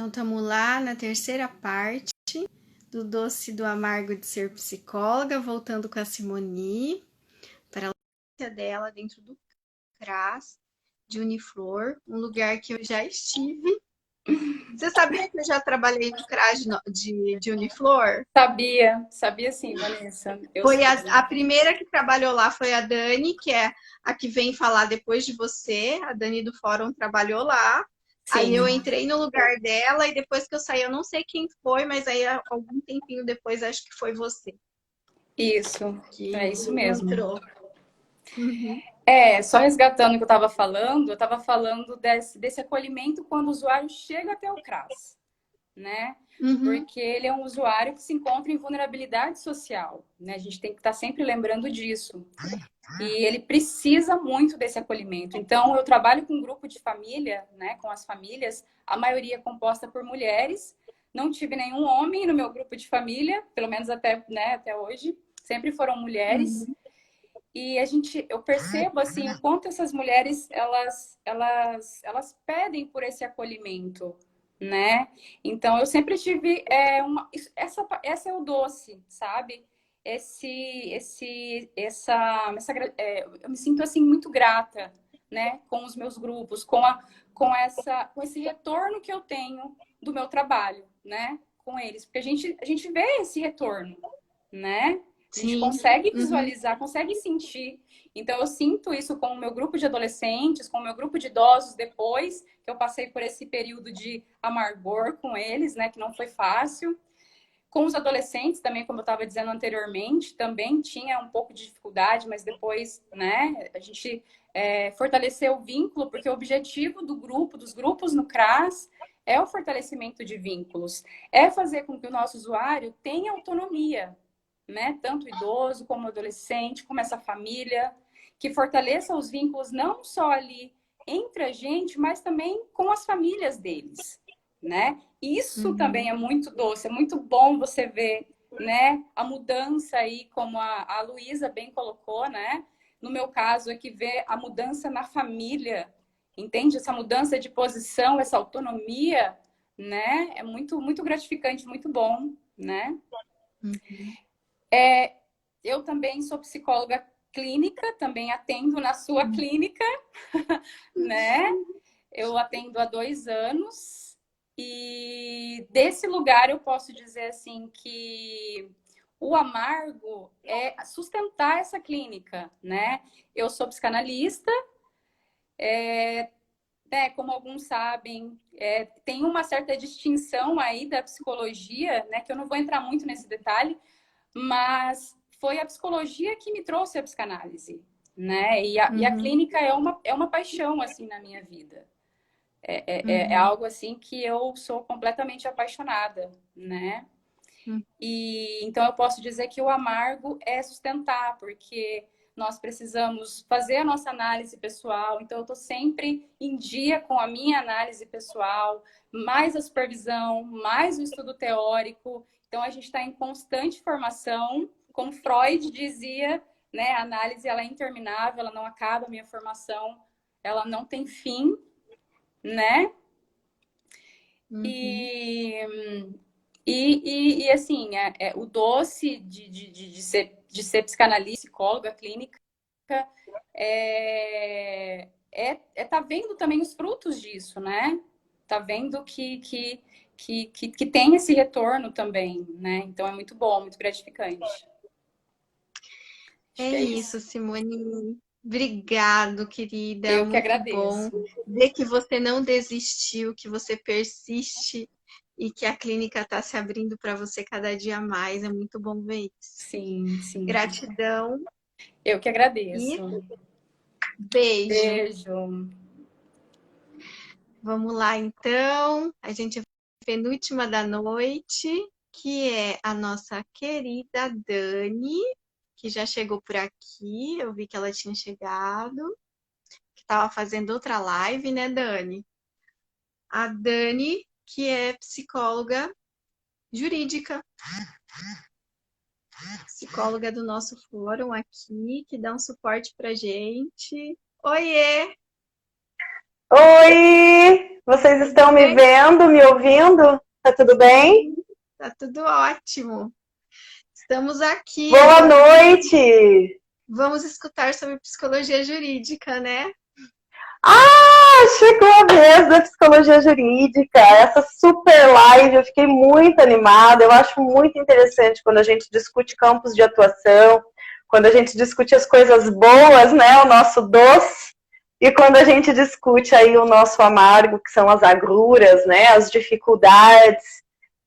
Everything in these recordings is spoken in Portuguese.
Então, estamos lá na terceira parte do Doce do Amargo de Ser Psicóloga, voltando com a Simoni para a experiência dela dentro do CRAS de Uniflor, um lugar que eu já estive. Você sabia que eu já trabalhei no CRAS de Uniflor? Sabia sim, Vanessa. Eu Foi sei. a primeira que trabalhou lá foi a Dani, que é a que vem falar depois de você. A Dani do Fórum trabalhou lá. Aí eu Sim, entrei no lugar dela e depois que eu saí, eu não sei quem foi, mas aí algum tempinho depois acho que foi você isso. que É isso mesmo. entrou. Uhum. Só resgatando o que eu estava falando desse acolhimento quando o usuário chega até o CRAS, né? Uhum. Porque ele é um usuário que se encontra em vulnerabilidade social, né? A gente tem que estar sempre lembrando disso. E ele precisa muito desse acolhimento. Então, eu trabalho com um grupo de família, né, com as famílias, a maioria composta por mulheres. Não tive nenhum homem no meu grupo de família, pelo menos até, né, até hoje. Sempre foram mulheres. Uhum. E eu percebo assim o quanto essas mulheres elas pedem por esse acolhimento, né? Então eu sempre tive essa é o doce, sabe? Eu me sinto assim muito grata, né? Com os meus grupos, com esse retorno que eu tenho do meu trabalho, né? Com eles, porque a gente vê esse retorno, né? A gente Sim. consegue Uhum. visualizar, consegue sentir. Então, eu sinto isso com o meu grupo de adolescentes, com o meu grupo de idosos, depois que eu passei por esse período de amargor com eles, né, que não foi fácil. Com os adolescentes também, como eu estava dizendo anteriormente, também tinha um pouco de dificuldade, mas depois, né, a gente fortaleceu o vínculo, porque o objetivo dos grupos no CRAS, é o fortalecimento de vínculos, é fazer com que o nosso usuário tenha autonomia, né? Tanto o idoso como o adolescente, como essa família, que fortaleça os vínculos não só ali entre a gente, mas também com as famílias deles, né? Isso também Uhum. é muito doce, é muito bom você ver, né? A mudança aí, como a Luísa bem colocou, né? No meu caso aqui, ver a mudança na família, entende? Essa mudança de posição, essa autonomia, né? É muito, muito gratificante, muito bom, né? Uhum. Eu também sou psicóloga clínica, também atendo na sua clínica, né? Eu atendo há 2 anos e desse lugar eu posso dizer assim que o amargo é sustentar essa clínica, né? Eu sou psicanalista, né? Como alguns sabem, tem uma certa distinção aí da psicologia, né? Que eu não vou entrar muito nesse detalhe, mas foi a psicologia que me trouxe a psicanálise, né? E a Uhum. clínica é uma paixão, assim, na minha vida. É Uhum. algo, assim, que eu sou completamente apaixonada, né? Uhum. E então eu posso dizer que o amargo é sustentar, porque nós precisamos fazer a nossa análise pessoal. Então eu estou sempre em dia com a minha análise pessoal, mais a supervisão, mais o estudo teórico. Então a gente está em constante formação. Como Freud dizia, né, a análise ela é interminável, ela não acaba, a minha formação ela não tem fim, né? Uhum. E assim, o doce de ser psicanalista, psicóloga clínica, tá vendo também os frutos disso, né? Tá vendo que tem esse retorno também, né? Então é muito bom, muito gratificante. Acho É que é isso, isso. Simone. Obrigado, querida. Eu que Muito bom agradeço. ver que você não desistiu, que você persiste e que a clínica está se abrindo para você cada dia mais. É muito bom ver isso. Sim, sim. Gratidão Eu que e agradeço. beijo. Beijo. Vamos lá, então. A gente vai a penúltima da noite, que é a nossa querida Dani, que já chegou por aqui. Eu vi que ela tinha chegado, que estava fazendo outra live, né, Dani? A Dani, que é psicóloga jurídica, psicóloga do nosso fórum aqui, que dá um suporte pra gente. Oiê! Oi! Vocês estão me vendo, me ouvindo? Tá tudo bem? Tá tudo ótimo. Estamos aqui. Boa noite! Vamos escutar sobre psicologia jurídica, né? Chegou a vez da psicologia jurídica, essa super live, eu fiquei muito animada, eu acho muito interessante quando a gente discute campos de atuação, quando a gente discute as coisas boas, né, o nosso doce, e quando a gente discute aí o nosso amargo, que são as agruras, né, as dificuldades.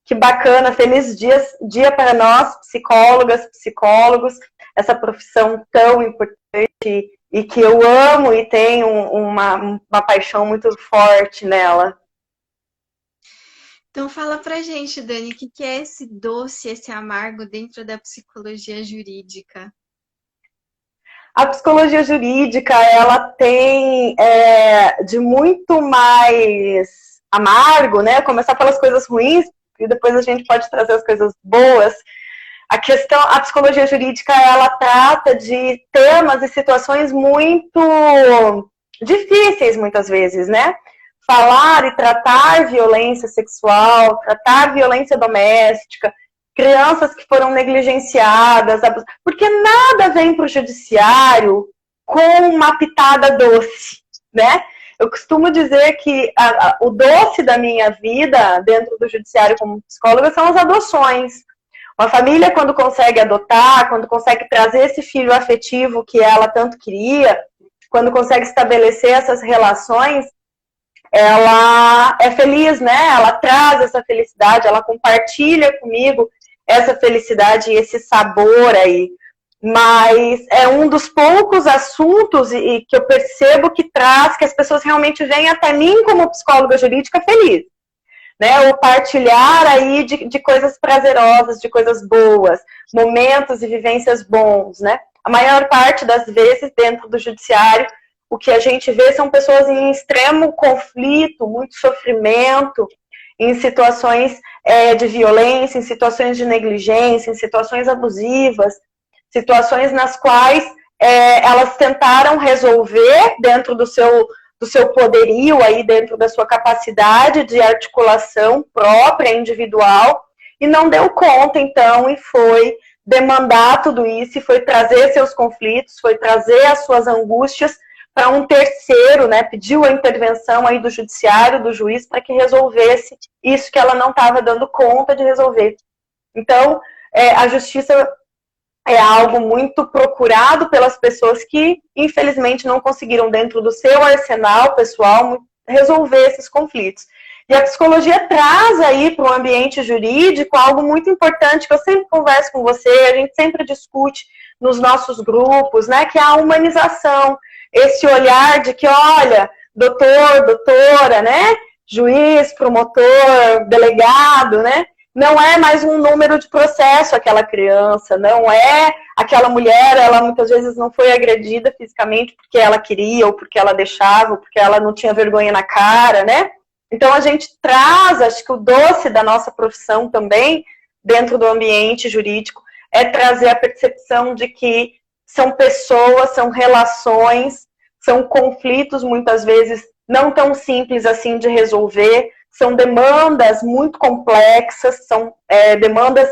Que bacana, feliz dia para nós, psicólogas, psicólogos, essa profissão tão importante e que eu amo e tenho uma paixão muito forte nela. Então fala pra gente, Dani, o que é esse doce, esse amargo dentro da psicologia jurídica? A psicologia jurídica, ela tem de muito mais amargo, né? Começar pelas coisas ruins e depois a gente pode trazer as coisas boas. A psicologia jurídica, ela trata de temas e situações muito difíceis, muitas vezes, né? Falar e tratar violência sexual, tratar violência doméstica, crianças que foram negligenciadas, porque nada vem para o judiciário com uma pitada doce, né? Eu costumo dizer que o doce da minha vida dentro do judiciário como psicóloga são as adoções. Uma família, quando consegue adotar, quando consegue trazer esse filho afetivo que ela tanto queria, quando consegue estabelecer essas relações, ela é feliz, né? Ela traz essa felicidade, ela compartilha comigo essa felicidade e esse sabor aí. Mas é um dos poucos assuntos e que eu percebo que traz que as pessoas realmente vêm até mim como psicóloga jurídica feliz. Né, o partilhar aí de coisas prazerosas, de coisas boas, momentos e vivências bons, né? A maior parte das vezes dentro do judiciário, o que a gente vê são pessoas em extremo conflito, muito sofrimento, em situações de violência, em situações de negligência, em situações abusivas, situações nas quais elas tentaram resolver dentro do seu poderio aí, dentro da sua capacidade de articulação própria, individual, e não deu conta, então, e foi demandar tudo isso, e foi trazer seus conflitos, foi trazer as suas angústias para um terceiro, né, pediu a intervenção aí do judiciário, do juiz, para que resolvesse isso que ela não estava dando conta de resolver. Então, a justiça é algo muito procurado pelas pessoas que, infelizmente, não conseguiram, dentro do seu arsenal pessoal, resolver esses conflitos. E a psicologia traz aí para o ambiente jurídico algo muito importante, que eu sempre converso com você, a gente sempre discute nos nossos grupos, né, que é a humanização. Esse olhar de que, olha, doutor, doutora, né, juiz, promotor, delegado, né, não é mais um número de processo aquela criança, não é aquela mulher, ela muitas vezes não foi agredida fisicamente porque ela queria, ou porque ela deixava, ou porque ela não tinha vergonha na cara, né? Então a gente traz, acho que o doce da nossa profissão também, dentro do ambiente jurídico, é trazer a percepção de que são pessoas, são relações, são conflitos muitas vezes não tão simples assim de resolver, são demandas muito complexas, são demandas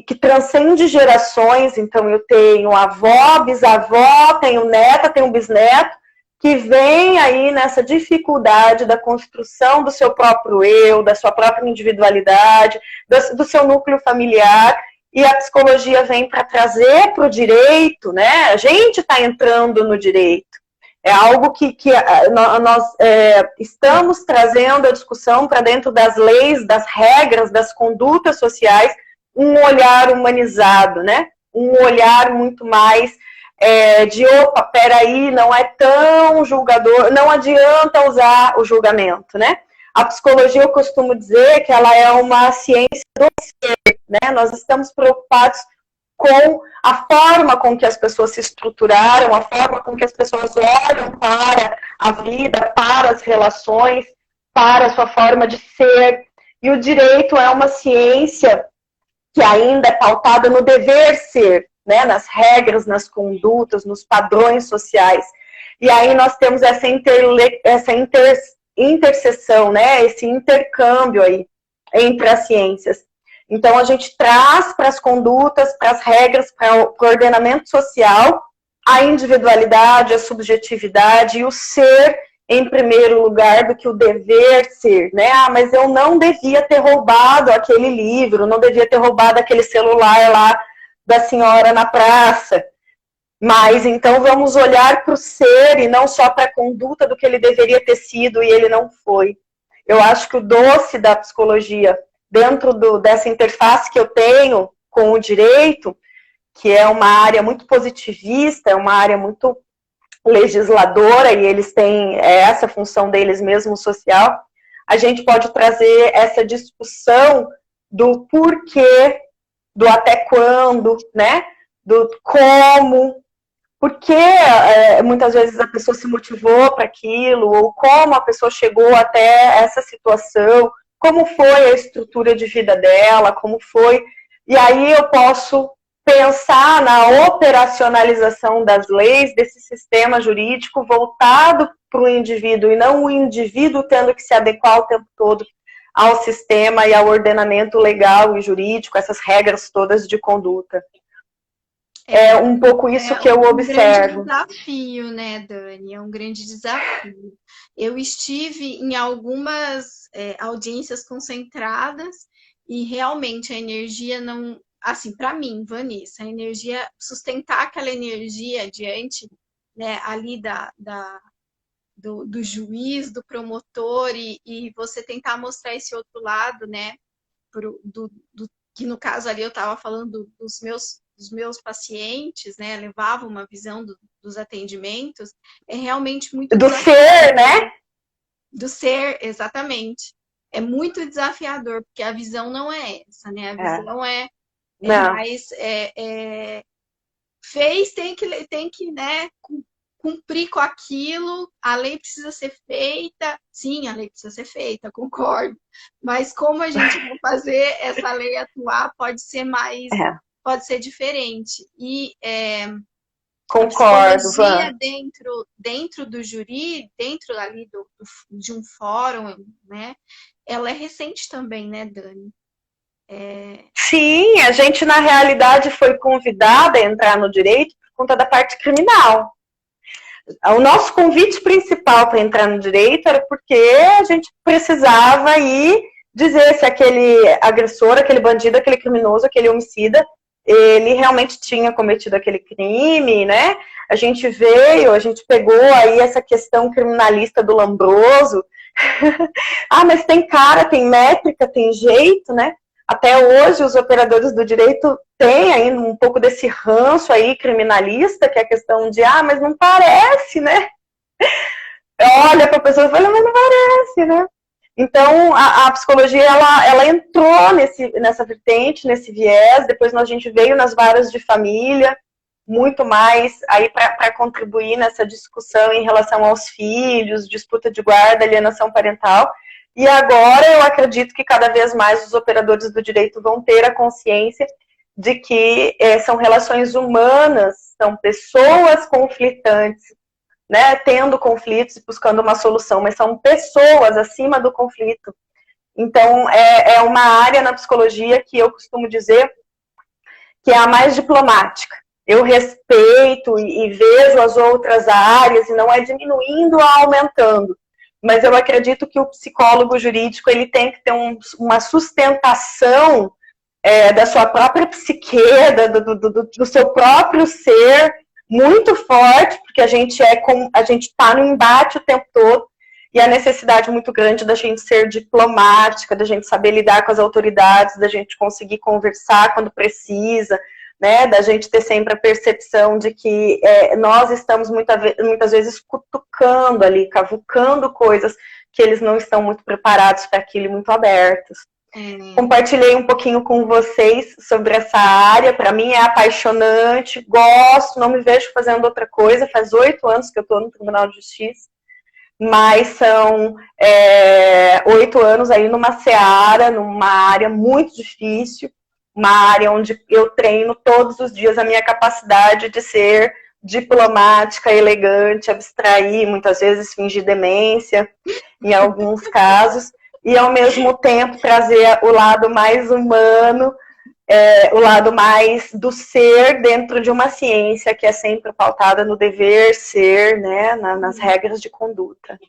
que transcendem gerações. Então eu tenho avó, bisavó, tenho neta, tenho bisneto, que vem aí nessa dificuldade da construção do seu próprio eu, da sua própria individualidade, do seu núcleo familiar, e a psicologia vem para trazer para o direito, né? A gente está entrando no direito. É algo que nós estamos trazendo a discussão para dentro das leis, das regras, das condutas sociais, um olhar humanizado, né? Um olhar muito mais de, opa, peraí, não é tão julgador, não adianta usar o julgamento, né? A psicologia, eu costumo dizer que ela é uma ciência do ser, né? Nós estamos preocupados com a forma com que as pessoas se estruturaram, a forma com que as pessoas olham para a vida, para as relações, para a sua forma de ser. E o direito é uma ciência que ainda é pautada no dever ser, né? Nas regras, nas condutas, nos padrões sociais. E aí nós temos essa interseção, né? Esse intercâmbio aí entre as ciências. Então, a gente traz para as condutas, para as regras, para o ordenamento social, a individualidade, a subjetividade e o ser em primeiro lugar do que o dever ser, né? Ah, mas eu não devia ter roubado aquele livro, não devia ter roubado aquele celular lá da senhora na praça. Mas, então, vamos olhar para o ser e não só para a conduta do que ele deveria ter sido e ele não foi. Eu acho que o doce da psicologia, dentro dessa interface que eu tenho com o direito, que é uma área muito positivista, é uma área muito legisladora, e eles têm essa função deles mesmo social, a gente pode trazer essa discussão do porquê, do até quando, né? Do como, porque muitas vezes a pessoa se motivou para aquilo, ou como a pessoa chegou até essa situação, como foi a estrutura de vida dela, como foi. E aí eu posso pensar na operacionalização das leis, desse sistema jurídico voltado para o indivíduo, e não o indivíduo tendo que se adequar o tempo todo ao sistema e ao ordenamento legal e jurídico, essas regras todas de conduta. É um pouco isso que eu observo. É um grande desafio, né, Dani? É um grande desafio. Eu estive em algumas audiências concentradas e realmente a energia não... Assim, para mim, Vanessa, a energia, sustentar aquela energia diante, né, ali do juiz, do promotor, e você tentar mostrar esse outro lado, né, que no caso ali eu estava falando dos meus pacientes, né, levava uma visão dos atendimentos, é realmente muito do ser, né? Do ser, exatamente. É muito desafiador, porque a visão não é essa, né? A visão mais fez, tem que, né, cumprir com aquilo, a lei precisa ser feita. Sim, a lei precisa ser feita, concordo. Mas como a gente vai fazer essa lei atuar pode ser mais... Pode ser diferente. E concordo, a psicologia dentro do júri, dentro ali de um fórum, né? Ela é recente também, né, Dani? Sim, a gente na realidade foi convidada a entrar no direito por conta da parte criminal. O nosso convite principal para entrar no direito era porque a gente precisava ir dizer se aquele agressor, aquele bandido, aquele criminoso, aquele homicida, ele realmente tinha cometido aquele crime, né? A gente pegou aí essa questão criminalista do Lambroso. Ah, mas tem cara, tem métrica, tem jeito, né? Até hoje os operadores do direito têm ainda um pouco desse ranço aí criminalista, que é a questão de, mas não parece, né? Olha para a pessoa e fala, mas não parece, né? Então, a psicologia, ela entrou nessa vertente, nesse viés, depois a gente veio nas varas de família, muito mais aí para contribuir nessa discussão em relação aos filhos, disputa de guarda, alienação parental. E agora eu acredito que cada vez mais os operadores do direito vão ter a consciência de que são relações humanas, são pessoas conflitantes, né, tendo conflitos e buscando uma solução, mas são pessoas acima do conflito. Então, é uma área na psicologia que eu costumo dizer que é a mais diplomática. Eu respeito e vejo as outras áreas, e não é diminuindo ou aumentando. Mas eu acredito que o psicólogo jurídico ele tem que ter uma sustentação da sua própria psique, do seu próprio ser, muito forte, porque a gente está no embate o tempo todo, e a necessidade muito grande da gente ser diplomática, da gente saber lidar com as autoridades, da gente conseguir conversar quando precisa, né, da gente ter sempre a percepção de que nós estamos muitas vezes cutucando ali, cavucando coisas que eles não estão muito preparados para aquilo e muito abertos. Compartilhei um pouquinho com vocês sobre essa área, para mim é apaixonante, gosto, não me vejo fazendo outra coisa, faz 8 anos que eu estou no Tribunal de Justiça, mas são 8 anos aí numa seara, numa área muito difícil, uma área onde eu treino todos os dias a minha capacidade de ser diplomática, elegante, abstrair, muitas vezes fingir demência, em alguns casos, e ao mesmo tempo trazer o lado mais humano, o lado mais do ser dentro de uma ciência que é sempre pautada no dever ser, né, nas regras de conduta.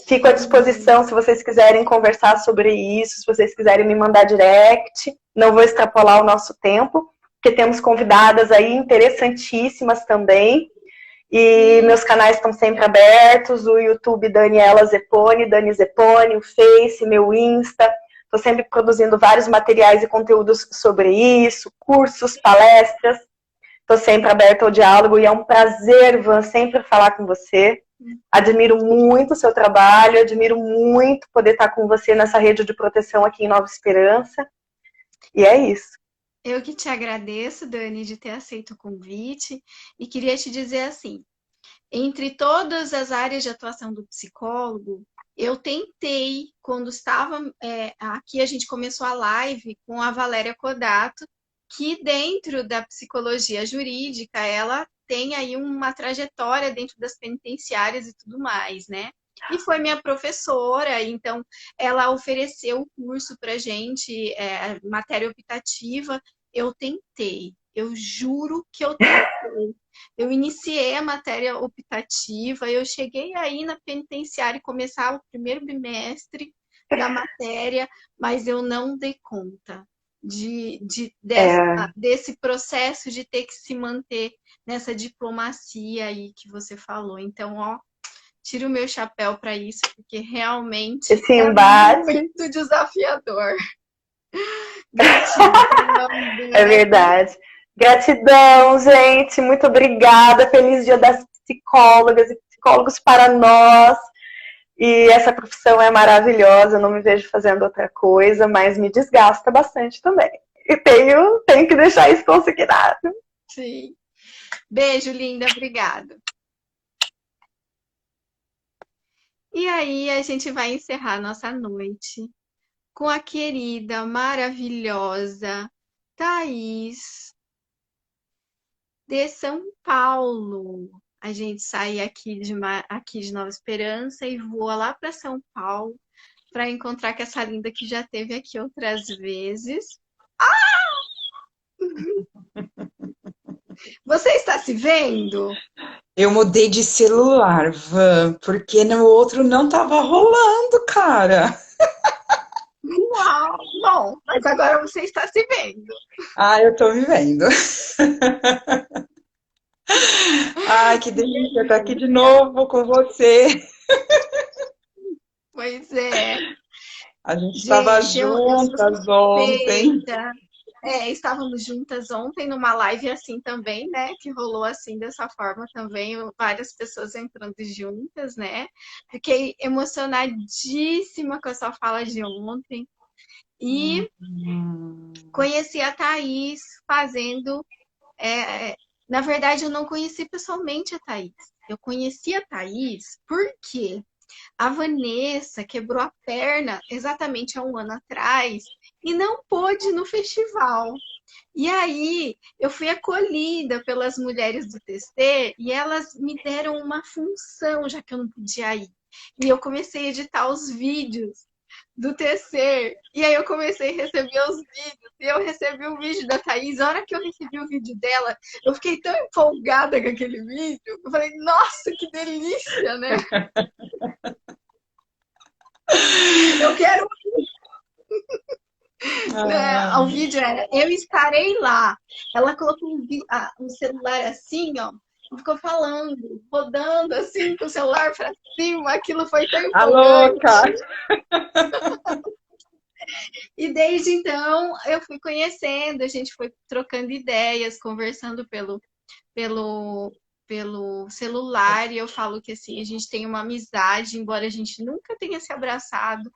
Fico à disposição se vocês quiserem conversar sobre isso, se vocês quiserem me mandar direct. Não vou extrapolar o nosso tempo, porque temos convidadas aí interessantíssimas também. E meus canais estão sempre abertos, o YouTube Daniela Zeponi, Dani Zeponi, o Face, meu Insta. Estou sempre produzindo vários materiais e conteúdos sobre isso, cursos, palestras. Estou sempre aberta ao diálogo e é um prazer, Van, sempre falar com você. Admiro muito o seu trabalho, admiro muito poder estar com você nessa rede de proteção aqui em Nova Esperança. E é isso. Eu que te agradeço, Dani, de ter aceito o convite. E queria te dizer assim, entre todas as áreas de atuação do psicólogo, eu tentei, quando estava aqui, a gente começou a live com a Valéria Kodato, que dentro da psicologia jurídica, ela tem aí uma trajetória dentro das penitenciárias e tudo mais, né? E foi minha professora, então ela ofereceu o curso para gente, matéria optativa. Eu tentei, eu juro que eu tentei. Eu iniciei a matéria optativa, eu cheguei aí na penitenciária e começar o primeiro bimestre da matéria, mas eu não dei conta desse processo de ter que se manter nessa diplomacia aí que você falou. Então, ó, tiro o meu chapéu para isso, porque realmente esse embate é muito desafiador. Gratidão, é verdade. Gratidão, gente. Muito obrigada. Feliz Dia das Psicólogas e Psicólogos para nós. E essa profissão é maravilhosa. Eu não me vejo fazendo outra coisa, mas me desgasta bastante também. E tenho que deixar isso consignado. Sim. Beijo, linda. Obrigada. E aí, a gente vai encerrar nossa noite com a querida, maravilhosa Thaís de São Paulo. A gente sai aqui de Nova Esperança e voa lá para São Paulo para encontrar com essa linda que já esteve aqui outras vezes. Você está se vendo? Eu mudei de celular, Van, porque no outro não tava rolando, cara. Uau! Bom, mas agora você está se vendo. Ah, eu tô me vendo. Ai, que delícia estar aqui de novo com você. Pois é. A gente estava juntas ontem. Estávamos juntas ontem numa live assim também, né? Que rolou assim dessa forma também, várias pessoas entrando juntas, né? Fiquei emocionadíssima com a sua fala de ontem. E conheci a Thaís fazendo... na verdade, eu não conheci pessoalmente a Thaís. Eu conheci a Thaís porque a Vanessa quebrou a perna exatamente há um ano atrás e não pôde ir no festival. E aí, eu fui acolhida pelas mulheres do TC e elas me deram uma função, já que eu não podia ir. E eu comecei a editar os vídeos do TC. E aí eu comecei a receber os vídeos. E eu recebi o vídeo da Thaís. A hora que eu recebi o vídeo dela, eu fiquei tão empolgada com aquele vídeo. Eu falei, nossa, que delícia, né? Eu quero... O vídeo era, eu estarei lá. Ela colocou um celular assim, ó, e ficou falando, rodando assim com o celular pra cima. Aquilo foi tão empolgante. E desde então eu fui conhecendo, a gente foi trocando ideias, conversando pelo celular, e eu falo que assim, a gente tem uma amizade, embora a gente nunca tenha se abraçado,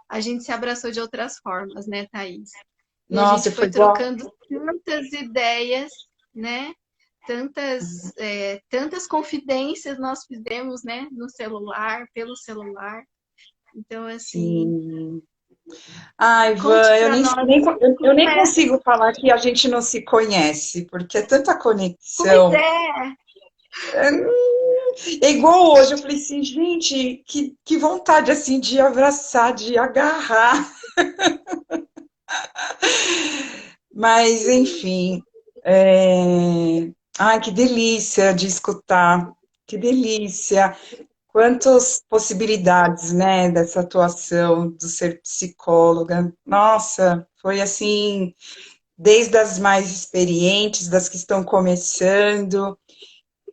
a gente se abraçou de outras formas, né, Thaís? E Nossa, a gente foi trocando tantas ideias, né? Tantas confidências nós fizemos, né, no celular, pelo celular. Então, assim... Sim. Ai, Van, eu nem consigo falar que a gente não se conhece, porque é tanta conexão. Pois é. É igual hoje, eu falei assim, gente, que vontade assim de abraçar, de agarrar. Mas, enfim, ai, que delícia de escutar, que delícia. Quantas possibilidades, né, dessa atuação, do ser psicóloga. Nossa, foi assim, desde as mais experientes, das que estão começando,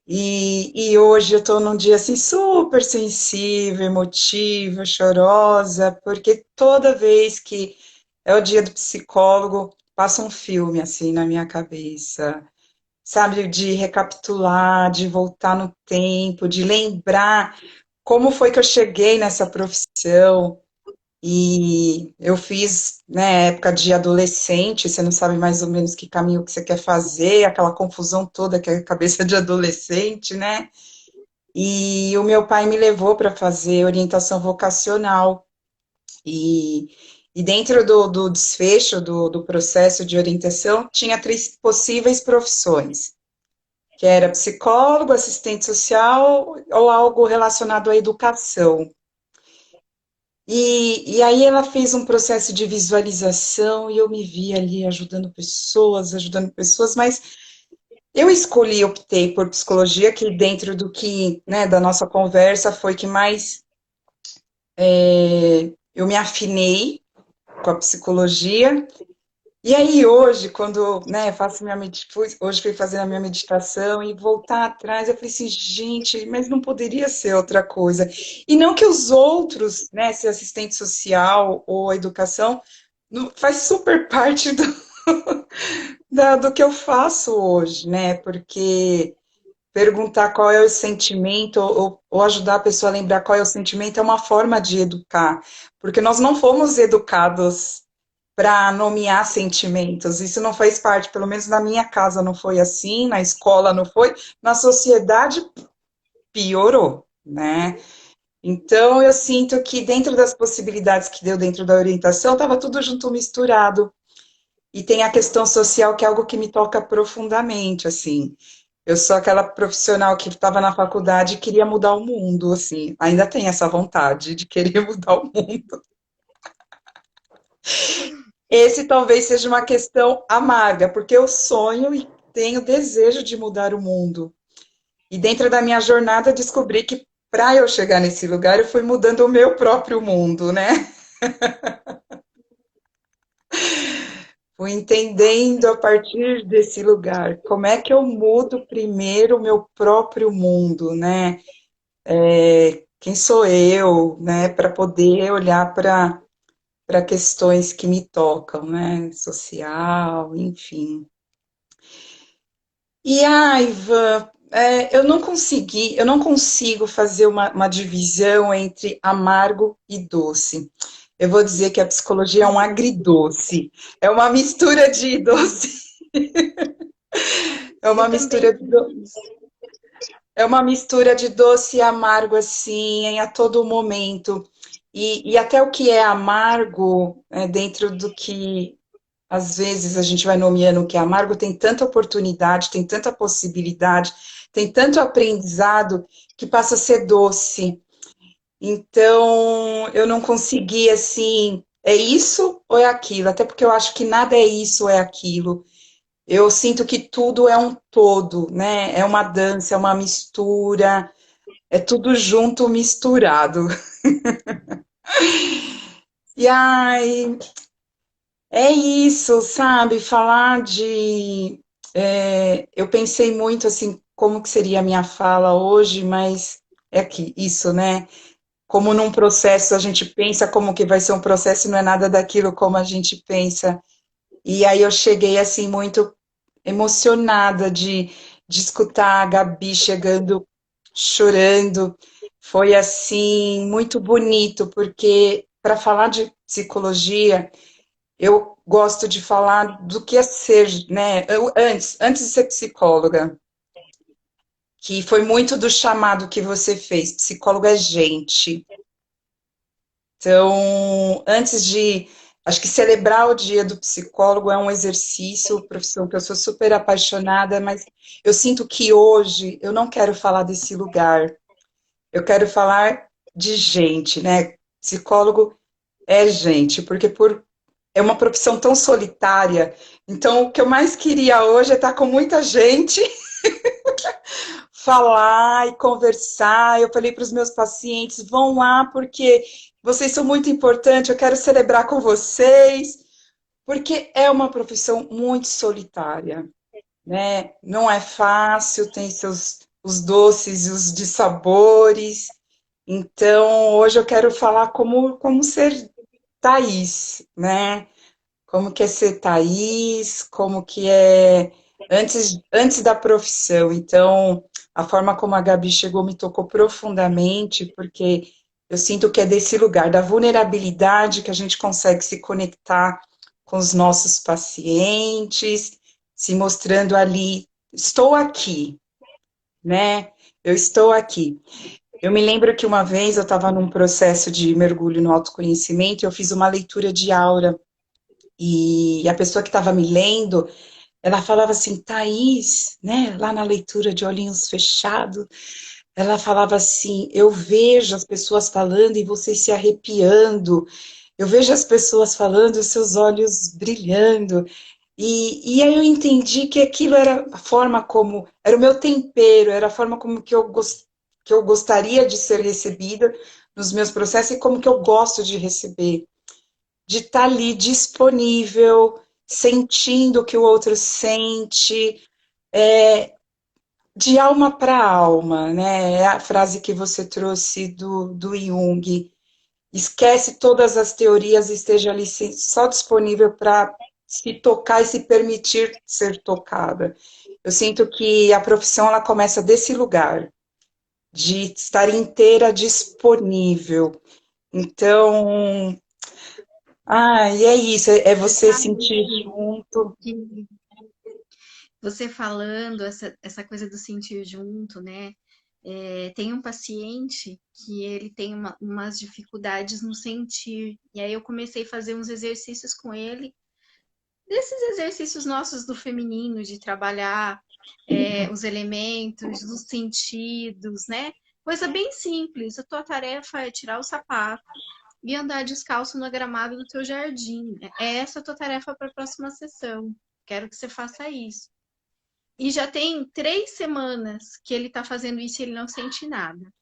e hoje eu estou num dia assim super sensível, emotiva, chorosa, porque toda vez que é o dia do psicólogo, passa um filme assim na minha cabeça, sabe, de recapitular, de voltar no tempo, de lembrar como foi que eu cheguei nessa profissão. E eu fiz, né, época de adolescente, você não sabe mais ou menos que caminho que você quer fazer, aquela confusão toda que é a cabeça de adolescente, né? E o meu pai me levou para fazer orientação vocacional. E, e dentro do desfecho do processo de orientação, tinha 3 possíveis profissões, que era psicólogo, assistente social ou algo relacionado à educação. E aí ela fez um processo de visualização e eu me vi ali ajudando pessoas, mas eu escolhi, optei por psicologia, que dentro do que, né, da nossa conversa foi que mais eu me afinei com a psicologia. E aí hoje, quando, né, faço hoje fui fazer a minha meditação e voltar atrás, eu falei assim, gente, mas não poderia ser outra coisa. E não que os outros, né, ser assistente social ou a educação, faz super parte do que eu faço hoje, né? Porque perguntar qual é o sentimento ou ajudar a pessoa a lembrar qual é o sentimento é uma forma de educar, porque nós não fomos educados para nomear sentimentos. Isso não faz parte, pelo menos na minha casa não foi assim, na escola não foi, na sociedade piorou, né? Então eu sinto que dentro das possibilidades que deu dentro da orientação, estava tudo junto misturado. E tem a questão social, que é algo que me toca profundamente, assim. Eu sou aquela profissional que estava na faculdade e queria mudar o mundo, assim. Ainda tem essa vontade de querer mudar o mundo. Esse talvez seja uma questão amarga, porque eu sonho e tenho desejo de mudar o mundo. E dentro da minha jornada descobri que para eu chegar nesse lugar eu fui mudando o meu próprio mundo, né? Fui entendendo a partir desse lugar como é que eu mudo primeiro o meu próprio mundo, né? Quem sou eu, né? Para poder olhar para questões que me tocam, né? Social, enfim. E Ivan, eu não consigo fazer uma divisão entre amargo e doce. Eu vou dizer que a psicologia é um agridoce, é uma mistura de doce, é uma Eu também mistura de é uma mistura de doce e amargo assim, a todo momento. E até o que é amargo, dentro do que às vezes a gente vai nomeando o que é amargo, tem tanta oportunidade, tem tanta possibilidade, tem tanto aprendizado que passa a ser doce. Então, eu não consegui assim, é isso ou é aquilo? Até porque eu acho que nada é isso ou é aquilo. Eu sinto que tudo é um todo, né? É uma dança, é uma mistura, é tudo junto, misturado. E ai, é isso, sabe? Falar de. Eu pensei muito assim, como que seria a minha fala hoje, mas é que isso, né? Como num processo a gente pensa como que vai ser um processo e não é nada daquilo como a gente pensa. E aí eu cheguei assim muito emocionada de escutar a Gabi chegando, chorando. Foi assim muito bonito, porque para falar de psicologia eu gosto de falar do que é ser, né? Antes de ser psicóloga, que foi muito do chamado que você fez. Psicólogo é gente. Então, antes de Acho que celebrar o Dia do Psicólogo é um exercício, profissão que eu sou super apaixonada, mas eu sinto que hoje eu não quero falar desse lugar. Eu quero falar de gente, né? Psicólogo é gente, porque é uma profissão tão solitária. Então, o que eu mais queria hoje é estar com muita gente, falar e conversar. Eu falei para os meus pacientes, vão lá porque vocês são muito importantes, eu quero celebrar com vocês, porque é uma profissão muito solitária, né? Não é fácil, tem seus os doces e os dissabores. Então, hoje eu quero falar como ser Thaís, né? Como que é ser Thaís, como que é antes da profissão. Então, a forma como a Gabi chegou me tocou profundamente, porque eu sinto que é desse lugar, da vulnerabilidade, que a gente consegue se conectar com os nossos pacientes, se mostrando ali, estou aqui, né? Eu estou aqui. Eu me lembro que uma vez eu estava num processo de mergulho no autoconhecimento e eu fiz uma leitura de aura. E a pessoa que estava me lendo, ela falava assim, Thaís, né, lá na leitura de olhinhos fechados, ela falava assim, eu vejo as pessoas falando e vocês se arrepiando, eu vejo as pessoas falando e os seus olhos brilhando. E aí eu entendi que aquilo era a forma como, era o meu tempero, era a forma como que eu gostaria de ser recebida nos meus processos e como que eu gosto de receber de estar ali disponível, sentindo o que o outro sente, de alma para alma, né? É a frase que você trouxe do Jung. Esquece todas as teorias e esteja ali só disponível para se tocar e se permitir ser tocada. Eu sinto que a profissão ela começa desse lugar, de estar inteira disponível. Então, e é isso, é Você você sabe sentir junto. que você falando essa coisa do sentir junto, né? Tem um paciente que ele tem umas dificuldades no sentir. E aí eu comecei a fazer uns exercícios com ele, desses exercícios nossos do feminino, de trabalhar os elementos, os sentidos, né? Coisa bem simples. A tua tarefa é tirar o sapato e andar descalço no gramado do teu jardim. É essa a tua tarefa para a próxima sessão. Quero que você faça isso. E já tem 3 semanas que ele está fazendo isso e ele não sente nada.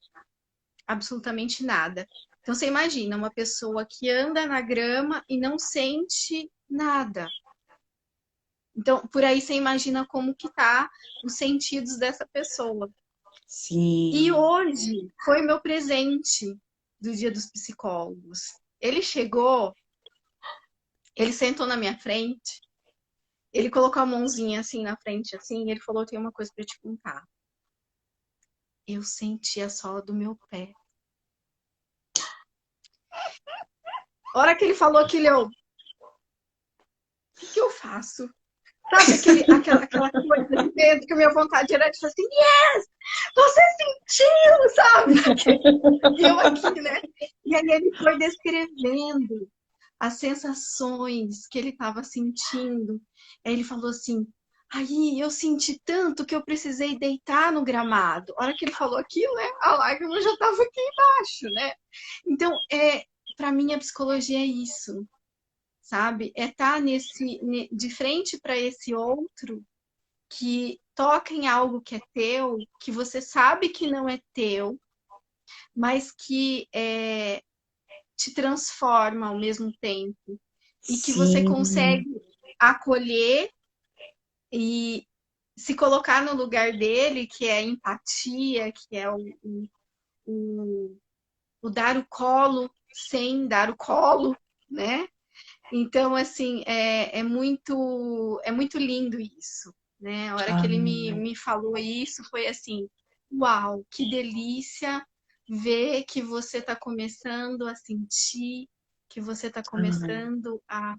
Absolutamente nada. Então você imagina uma pessoa que anda na grama e não sente nada. Então, por aí você imagina como que tá os sentidos dessa pessoa. E Sim. hoje foi meu presente do Dia dos Psicólogos. Ele chegou, ele sentou na minha frente, ele colocou a mãozinha assim na frente, assim, e ele falou: tem uma coisa para te contar. Eu senti a sola do meu pé. A hora que ele falou aquilo, o que eu faço? Sabe aquela coisa de dentro que a minha vontade era de falar assim, yes! Você sentiu, sabe? E eu aqui, né? E aí ele foi descrevendo as sensações que ele estava sentindo. Aí ele falou assim, aí eu senti tanto que eu precisei deitar no gramado. A hora que ele falou aquilo, né? A lágrima já estava aqui embaixo, né? Então, para mim, a psicologia é isso, sabe? É estar de frente para esse outro que toca em algo que é teu, que você sabe que não é teu, mas que te transforma ao mesmo tempo e que você Sim. consegue acolher e se colocar no lugar dele, que é a empatia, que é o dar o colo sem dar o colo, né? Então, assim, é muito lindo isso, né? A hora que ele me falou isso, foi assim, uau, que delícia ver que você está começando a sentir, que você está começando a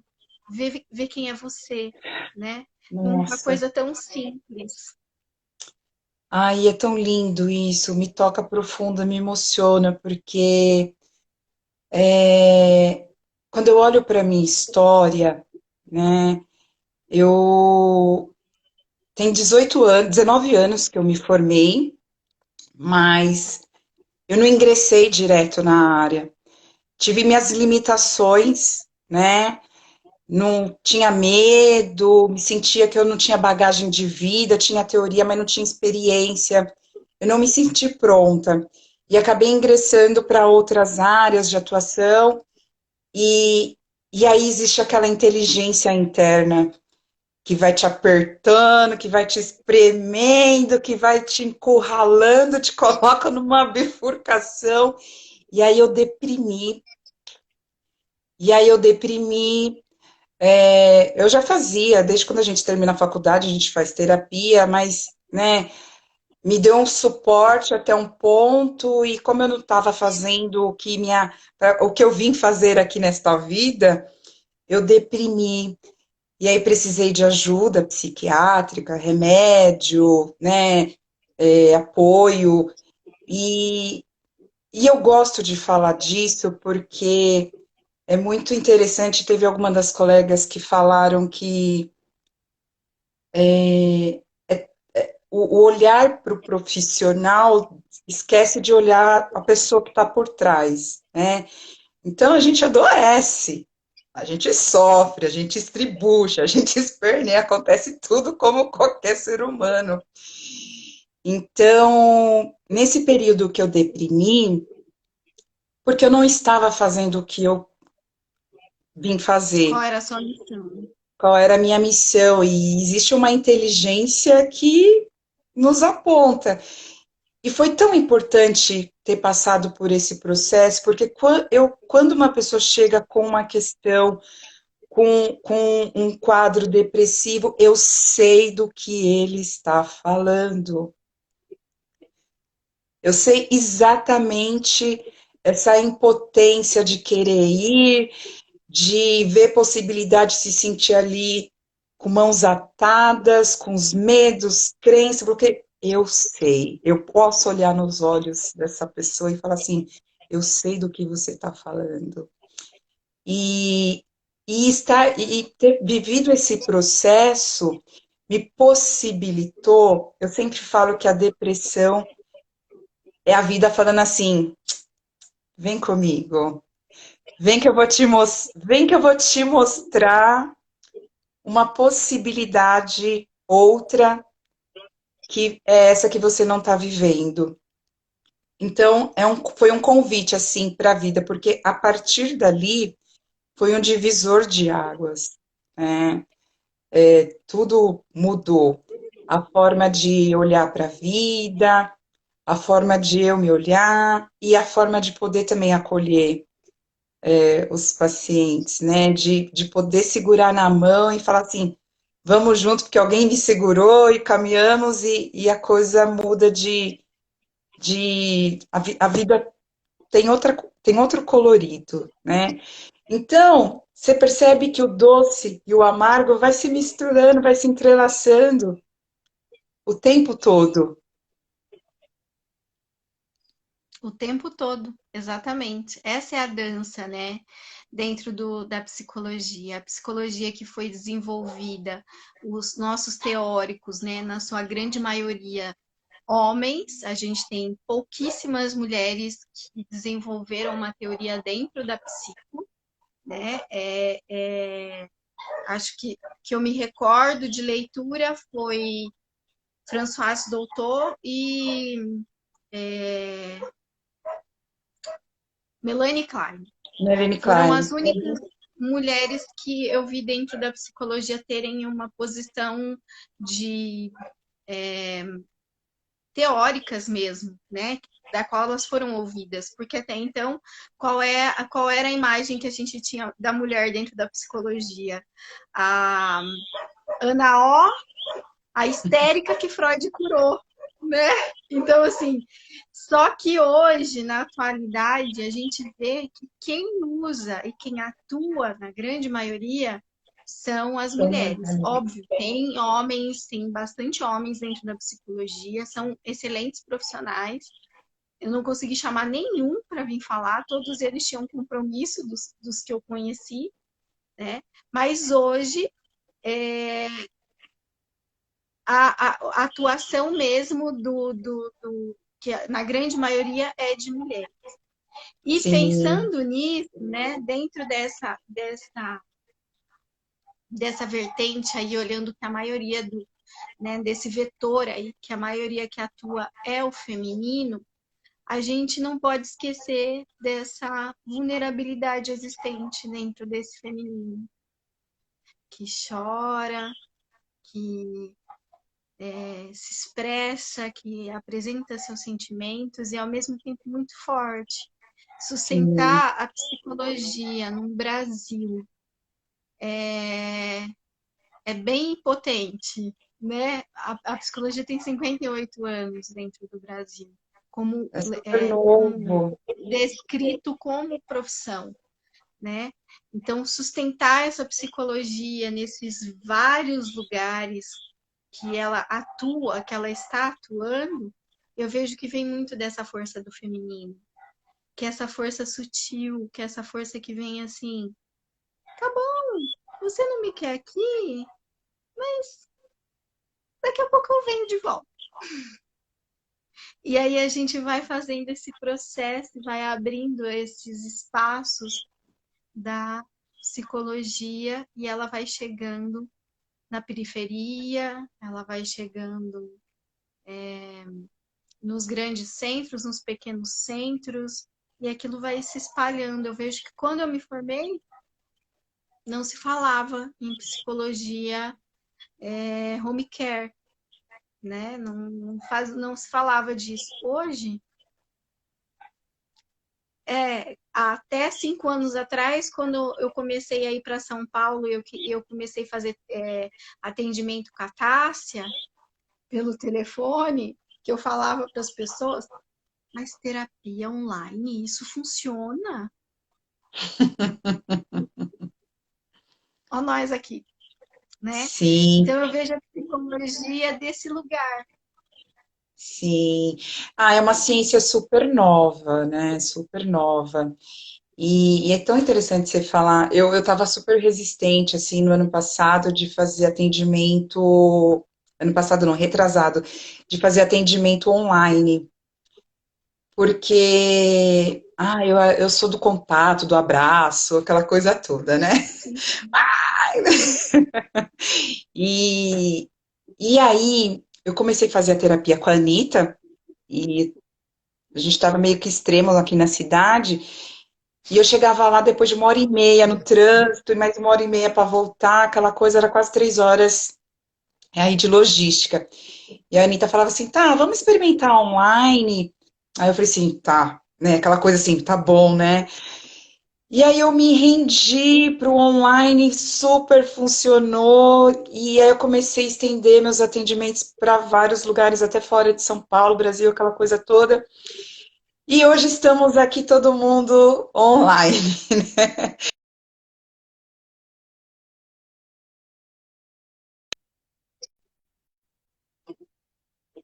ver quem é você, né? Numa Nossa. coisa tão simples. Ai, é tão lindo isso, me toca profundo, me emociona, porque quando eu olho para a minha história, né, eu tenho 18 anos, 19 anos que eu me formei, mas eu não ingressei direto na área. Tive minhas limitações, né? Não tinha medo, me sentia que eu não tinha bagagem de vida, tinha teoria, mas não tinha experiência. Eu não me senti pronta. E acabei ingressando para outras áreas de atuação, e, e aí existe aquela inteligência interna que vai te apertando, que vai te espremendo, que vai te encurralando, te coloca numa bifurcação. E aí eu deprimi. E aí eu deprimi. Eu já fazia, desde quando a gente termina a faculdade, a gente faz terapia, mas, né, me deu um suporte até um ponto, e como eu não estava fazendo o que eu vim fazer aqui nesta vida, eu deprimi. E aí precisei de ajuda psiquiátrica, remédio, né, apoio. E, e eu gosto de falar disso porque é muito interessante. Teve alguma das colegas que falaram que o olhar para o profissional esquece de olhar a pessoa que está por trás, né? Então a gente adoece, a gente sofre, a gente estribucha, a gente esperneia, acontece tudo como qualquer ser humano. Então, nesse período que eu deprimi, porque eu não estava fazendo o que eu vim Qual fazer, era a sua missão? qual era a minha missão, e existe uma inteligência que nos aponta. E foi tão importante ter passado por esse processo, porque quando uma pessoa chega com uma questão, com um quadro depressivo, eu sei do que ele está falando. Eu sei exatamente essa impotência de querer ir, de ver possibilidade de se sentir ali com mãos atadas, com os medos, crenças, porque eu sei, eu posso olhar nos olhos dessa pessoa e falar assim, eu sei do que você está falando. E, e ter vivido esse processo me possibilitou, eu sempre falo que a depressão é a vida falando assim, vem comigo, vem que eu vou te mostrar uma possibilidade outra, que é essa que você não está vivendo. Então, foi um convite, assim, para a vida, porque a partir dali foi um divisor de águas, né? Tudo mudou. A forma de olhar para a vida, a forma de eu me olhar e a forma de poder também acolher os pacientes, né? De poder segurar na mão e falar assim, vamos junto, porque alguém me segurou e caminhamos, e a coisa muda a vida tem outro colorido, né? Então, você percebe que o doce e o amargo vai se misturando, vai se entrelaçando o tempo todo. O tempo todo, exatamente. Essa é a dança, né? Dentro da psicologia. A psicologia que foi desenvolvida, os nossos teóricos, né? Na sua grande maioria, homens, a gente tem pouquíssimas mulheres que desenvolveram uma teoria dentro da psico, né? Acho que eu me recordo de leitura foi François Doutor e Melanie Klein. Melanie Foram Klein. as únicas mulheres que eu vi dentro da psicologia terem uma posição de teóricas mesmo, né? Da qual elas foram ouvidas, porque até então, qual era a imagem que a gente tinha da mulher dentro da psicologia? A Ana O, a histérica que Freud curou, né? Então, assim, só que hoje, na atualidade, a gente vê que quem usa e quem atua, na grande maioria, são as mulheres. Óbvio, tem homens, tem bastante homens dentro da psicologia, são excelentes profissionais, eu não consegui chamar nenhum para vir falar, todos eles tinham compromisso dos que eu conheci, né? Mas hoje a atuação mesmo que na grande maioria é de mulheres. E Sim, pensando nisso, né, dentro dessa vertente aí, olhando que a maioria né, desse vetor aí, que a maioria que atua é o feminino, a gente não pode esquecer dessa vulnerabilidade existente dentro desse feminino, que chora, que se expressa, que apresenta seus sentimentos e ao mesmo tempo muito forte. sim, Sustentar a psicologia no Brasil é bem potente, né? A psicologia tem 58 anos dentro do Brasil, como, é super como novo. descrito como profissão, né? Então, sustentar essa psicologia nesses vários lugares que ela atua, que ela está atuando, eu vejo que vem muito dessa força do feminino, que é essa força sutil, que é essa força que vem assim, tá bom, você não me quer aqui, mas daqui a pouco eu venho de volta. E aí a gente vai fazendo esse processo, vai abrindo esses espaços da psicologia e ela vai chegando na periferia, ela vai chegando nos grandes centros, nos pequenos centros, e aquilo vai se espalhando. Eu vejo que quando eu me formei, não se falava em psicologia home care, né? Não se falava disso. Hoje, até 5 anos atrás, quando eu comecei a ir para São Paulo, eu comecei a fazer atendimento com a Tássia pelo telefone, que eu falava para as pessoas, mas terapia online, isso funciona? Olha nós aqui, né? Sim, Então eu vejo a psicologia desse lugar. sim. Ah, é uma ciência super nova, né? Super nova. E é tão interessante você falar. Eu estava super resistente, assim, no ano passado, de fazer atendimento. Ano passado, não, retrasado, de fazer atendimento online. Porque, eu sou do contato, do abraço, aquela coisa toda, né? Sim. E, e aí, eu comecei a fazer a terapia com a Anitta, e a gente estava meio que extremo aqui na cidade, e eu chegava lá depois de 1h30 no trânsito, e mais 1h30 para voltar, aquela coisa era quase 3 horas aí de logística. E a Anitta falava assim, tá, vamos experimentar online. Aí eu falei assim, tá, né? Aquela coisa assim, tá bom, né? E aí eu me rendi para o online, super funcionou, e aí eu comecei a estender meus atendimentos para vários lugares, até fora de São Paulo, Brasil, aquela coisa toda. E hoje estamos aqui todo mundo online.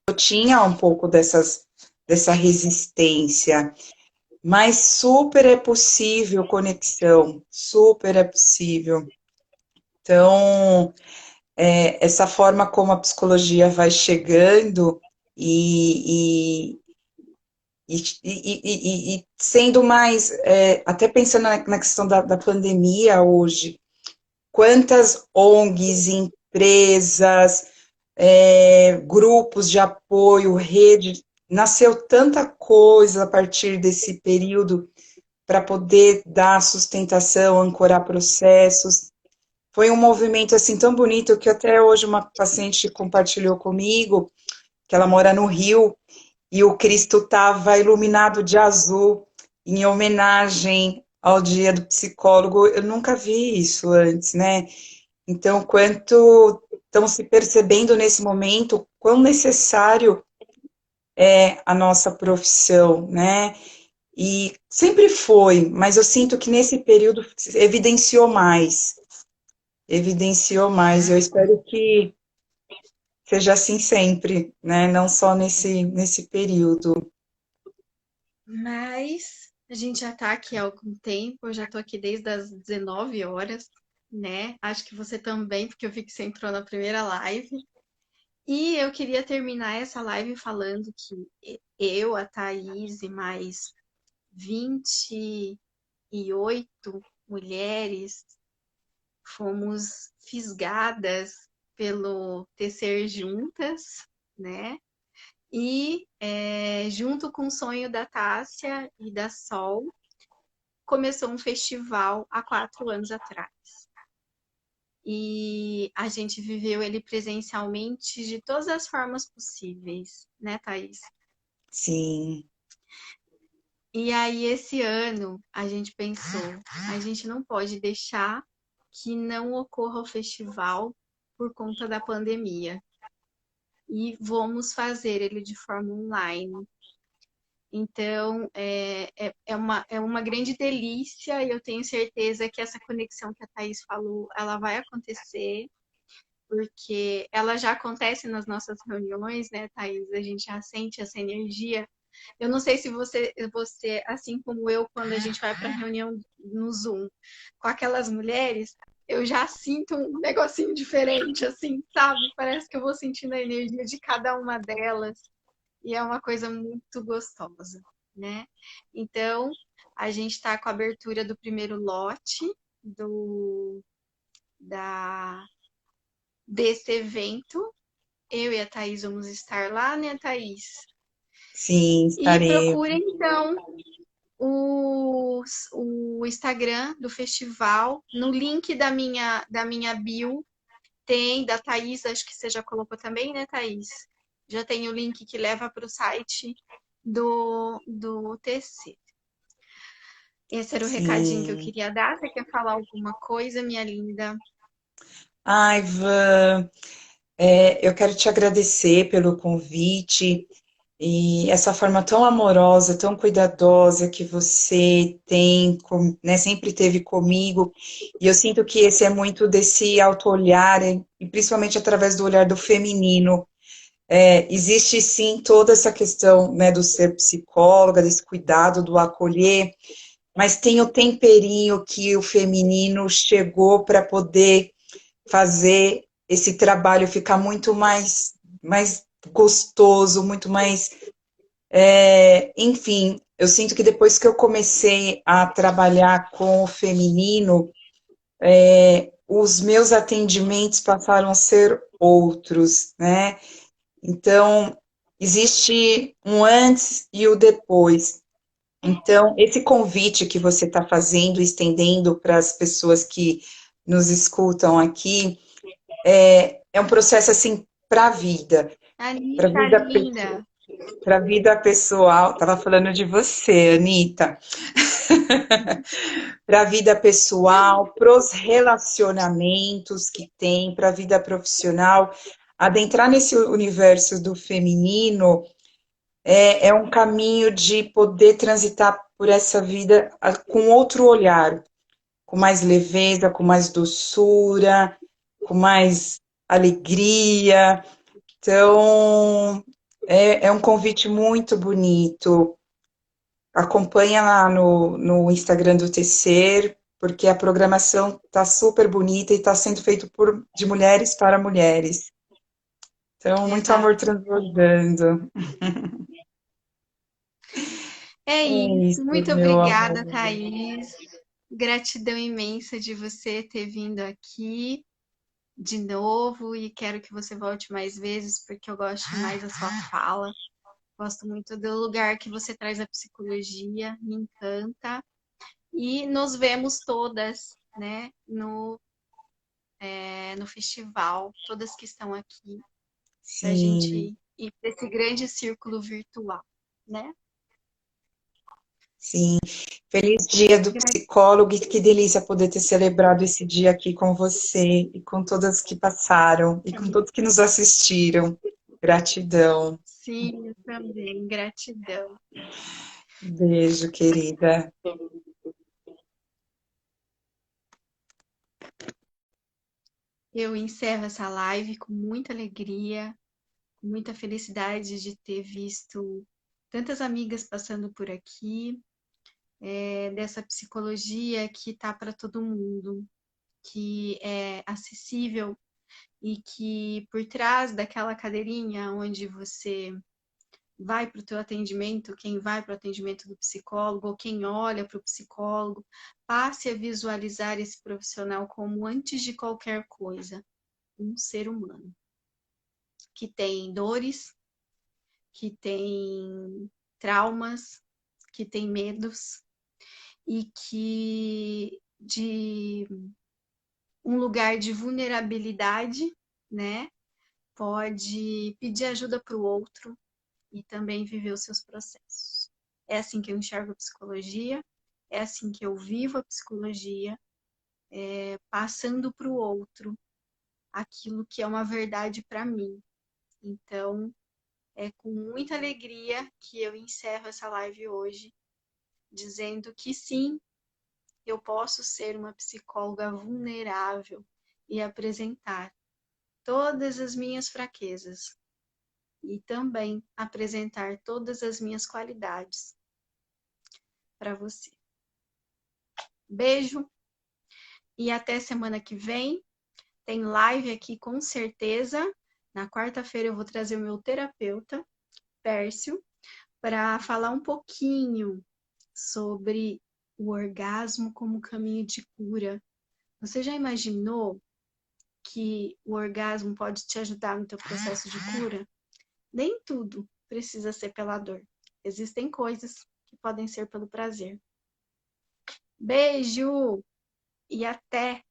Eu tinha um pouco dessa resistência, mas super é possível conexão, super é possível. Então, essa forma como a psicologia vai chegando e, e sendo mais, até pensando na questão da pandemia hoje, quantas ONGs, empresas, grupos de apoio, rede, nasceu tanta coisa a partir desse período para poder dar sustentação, ancorar processos. Foi um movimento assim tão bonito que até hoje uma paciente compartilhou comigo, que ela mora no Rio, e o Cristo estava iluminado de azul, em homenagem ao Dia do Psicólogo. Eu nunca vi isso antes, né? Então, quanto estamos se percebendo nesse momento, quão necessário é a nossa profissão, né? E sempre foi, mas eu sinto que nesse período evidenciou mais. Evidenciou mais. Eu espero que seja assim sempre, né? Não só nesse período. Mas a gente já tá aqui há algum tempo, eu já tô aqui desde as 19 horas, né? Acho que você também, porque eu vi que você entrou na primeira live. E eu queria terminar essa live falando que eu, a Thaís e mais 28 mulheres fomos fisgadas pelo Tecer Juntas, né? E junto com o sonho da Tássia e da Sol, começou um festival há 4 anos atrás. E a gente viveu ele presencialmente de todas as formas possíveis, né, Thaís? Sim, E aí, esse ano, a gente pensou, a gente não pode deixar que não ocorra o festival por conta da pandemia. E vamos fazer ele de forma online. Então, é uma grande delícia e eu tenho certeza que essa conexão que a Thaís falou, ela vai acontecer, porque ela já acontece nas nossas reuniões, né, Thaís? A gente já sente essa energia. Eu não sei se você, assim como eu, quando a gente vai para reunião no Zoom com aquelas mulheres, eu já sinto um negocinho diferente, assim, sabe? Parece que eu vou sentindo a energia de cada uma delas e é uma coisa muito gostosa, né? Então, a gente está com a abertura do primeiro lote do, da, desse evento. Eu e a Thaís vamos estar lá, né, Thaís? sim, E estarei. procura, então, o, o Instagram do festival. No link da minha bio tem, da Thaís, acho que você já colocou também, né, Thaís? Já tem o link que leva para o site do TC. Esse era o recadinho que eu Sim. queria dar. Você quer falar alguma coisa, minha linda? Ai, Ivan, eu quero te agradecer pelo convite e essa forma tão amorosa, tão cuidadosa que você tem, né, sempre teve comigo. E eu sinto que esse é muito desse auto-olhar, e principalmente através do olhar do feminino. Existe sim toda essa questão, né, do ser psicóloga, desse cuidado, do acolher, mas tem o temperinho que o feminino chegou para poder fazer esse trabalho ficar muito mais gostoso, muito mais. Enfim, eu sinto que depois que eu comecei a trabalhar com o feminino, os meus atendimentos passaram a ser outros, né? Então, existe um antes e o depois. Então, esse convite que você está fazendo, estendendo para as pessoas que nos escutam aqui, é um processo assim para a Anitta, vida, linda. para vida pessoal. Estava falando de você, Anitta. Para a vida pessoal, para os relacionamentos que tem, para a vida profissional. Adentrar nesse universo do feminino é um caminho de poder transitar por essa vida com outro olhar, com mais leveza, com mais doçura, com mais alegria. Então, é um convite muito bonito. Acompanha lá no Instagram do Tecer, porque a programação está super bonita e está sendo feito de mulheres para mulheres. Então, muito amor Exato. transbordando. É É isso. isso, Muito meu obrigada, amor. Thaís. Gratidão imensa de você ter vindo aqui de novo e quero que você volte mais vezes porque eu gosto mais da sua fala. Gosto muito do lugar que você traz a psicologia, me encanta. E nos vemos todas, né, no festival, todas que estão aqui, para a Sim, gente ir para esse grande círculo virtual, né? sim. Feliz dia do psicólogo e que delícia poder ter celebrado esse dia aqui com você e com todas que passaram e com todos que nos assistiram. Gratidão. Sim, eu também. Gratidão. Beijo, querida. Eu encerro essa live com muita alegria, com muita felicidade de ter visto tantas amigas passando por aqui, dessa psicologia que tá para todo mundo, que é acessível e que por trás daquela cadeirinha onde você vai para o teu atendimento, quem vai para o atendimento do psicólogo, ou quem olha para o psicólogo, passe a visualizar esse profissional como, antes de qualquer coisa, um ser humano, que tem dores, que tem traumas, que tem medos, e que de um lugar de vulnerabilidade, né, pode pedir ajuda para o outro e também viver os seus processos. É assim que eu enxergo a psicologia, é assim que eu vivo a psicologia, passando para o outro aquilo que é uma verdade para mim. Então, é com muita alegria que eu encerro essa live hoje, dizendo que sim, eu posso ser uma psicóloga vulnerável e apresentar todas as minhas fraquezas e também apresentar todas as minhas qualidades para você. Beijo e até semana que vem. Tem live aqui com certeza. Na quarta-feira eu vou trazer o meu terapeuta, Pércio, para falar um pouquinho sobre o orgasmo como caminho de cura. Você já imaginou que o orgasmo pode te ajudar no teu processo de cura? Nem tudo precisa ser pela dor. Existem coisas que podem ser pelo prazer. Beijo e até!